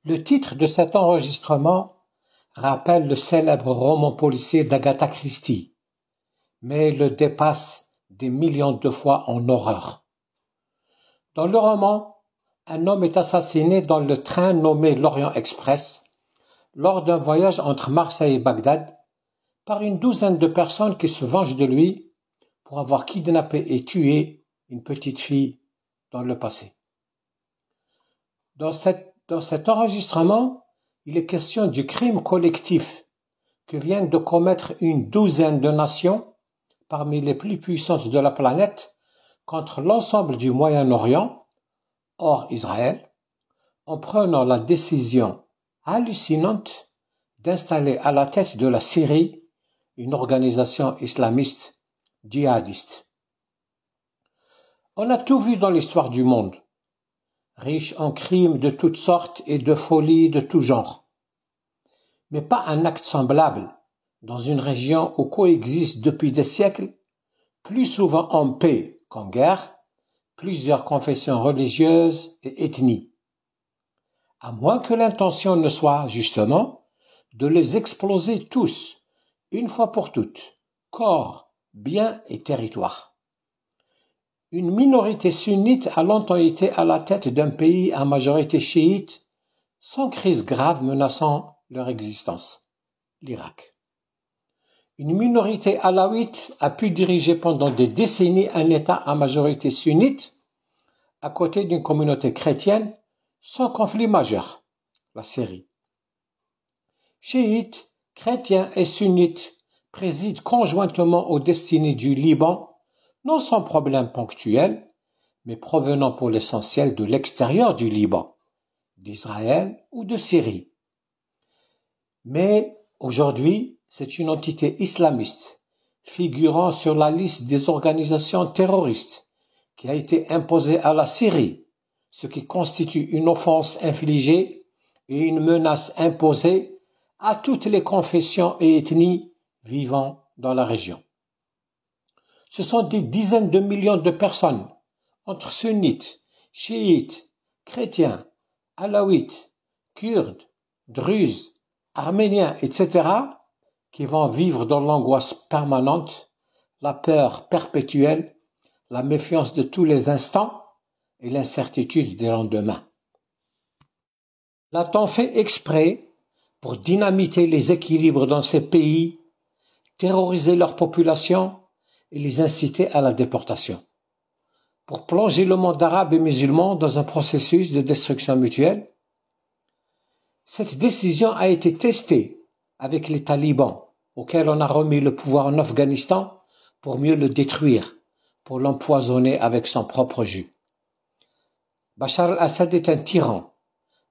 Le titre de cet enregistrement rappelle le célèbre roman policier d'Agatha Christie, mais le dépasse des millions de fois en horreur. Dans le roman, un homme est assassiné dans le train nommé l'Orient Express lors d'un voyage entre Marseille et Bagdad par une douzaine de personnes qui se vengent de lui pour avoir kidnappé et tué une petite fille dans le passé. Dans cet enregistrement, il est question du crime collectif que viennent de commettre une douzaine de nations parmi les plus puissantes de la planète contre l'ensemble du Moyen-Orient, hors Israël, en prenant la décision hallucinante d'installer à la tête de la Syrie une organisation islamiste djihadiste. On a tout vu dans l'histoire du monde, riche en crimes de toutes sortes et de folies de tout genre. Mais pas un acte semblable dans une région où coexistent depuis des siècles, plus souvent en paix qu'en guerre, plusieurs confessions religieuses et ethnies. À moins que l'intention ne soit, justement, de les exploser tous, une fois pour toutes, corps, biens et territoires. Une minorité sunnite a longtemps été à la tête d'un pays à majorité chiite, sans crise grave menaçant leur existence, l'Irak. Une minorité alawite a pu diriger pendant des décennies un État à majorité sunnite, à côté d'une communauté chrétienne, sans conflit majeur, la Syrie. Chiites, chrétiens et sunnites président conjointement aux destinées du Liban, non sans problème ponctuel, mais provenant pour l'essentiel de l'extérieur du Liban, d'Israël ou de Syrie. Mais aujourd'hui, c'est une entité islamiste, figurant sur la liste des organisations terroristes, qui a été imposée à la Syrie, ce qui constitue une offense infligée et une menace imposée à toutes les confessions et ethnies vivant dans la région. Ce sont des dizaines de millions de personnes, entre sunnites, chiites, chrétiens, alaouites, kurdes, druzes, arméniens, etc., qui vont vivre dans l'angoisse permanente, la peur perpétuelle, la méfiance de tous les instants et l'incertitude des lendemains. L'a-t-on fait exprès pour dynamiter les équilibres dans ces pays, terroriser leur population et les inciter à la déportation, pour plonger le monde arabe et musulman dans un processus de destruction mutuelle? Cette décision a été testée avec les talibans, auxquels on a remis le pouvoir en Afghanistan pour mieux le détruire, pour l'empoisonner avec son propre jus. Bachar al-Assad est un tyran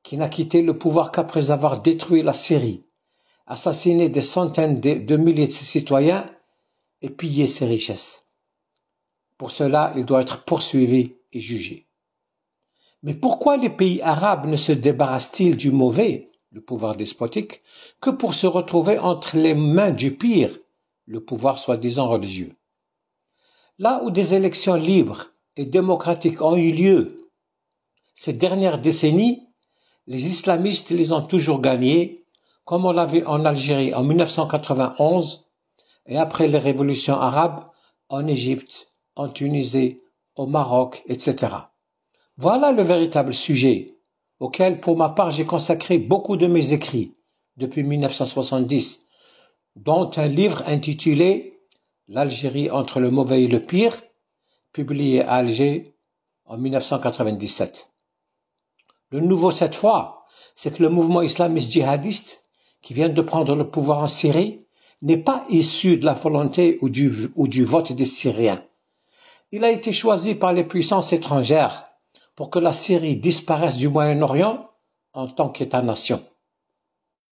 qui n'a quitté le pouvoir qu'après avoir détruit la Syrie, assassiné des centaines de milliers de ses citoyens et pillé ses richesses. Pour cela, il doit être poursuivi et jugé. Mais pourquoi les pays arabes ne se débarrassent-ils du mauvais, le pouvoir despotique, que pour se retrouver entre les mains du pire, le pouvoir soi-disant religieux? Là où des élections libres et démocratiques ont eu lieu ces dernières décennies, les islamistes les ont toujours gagnés, comme on l'a vu en Algérie en 1991 et après les révolutions arabes en Égypte, en Tunisie, au Maroc, etc. Voilà le véritable sujet auquel, pour ma part, j'ai consacré beaucoup de mes écrits depuis 1970, dont un livre intitulé « L'Algérie entre le mauvais et le pire », publié à Alger en 1997. Le nouveau cette fois, c'est que le mouvement islamiste djihadiste qui vient de prendre le pouvoir en Syrie n'est pas issu de la volonté ou du vote des Syriens. Il a été choisi par les puissances étrangères pour que la Syrie disparaisse du Moyen-Orient en tant qu'État-nation.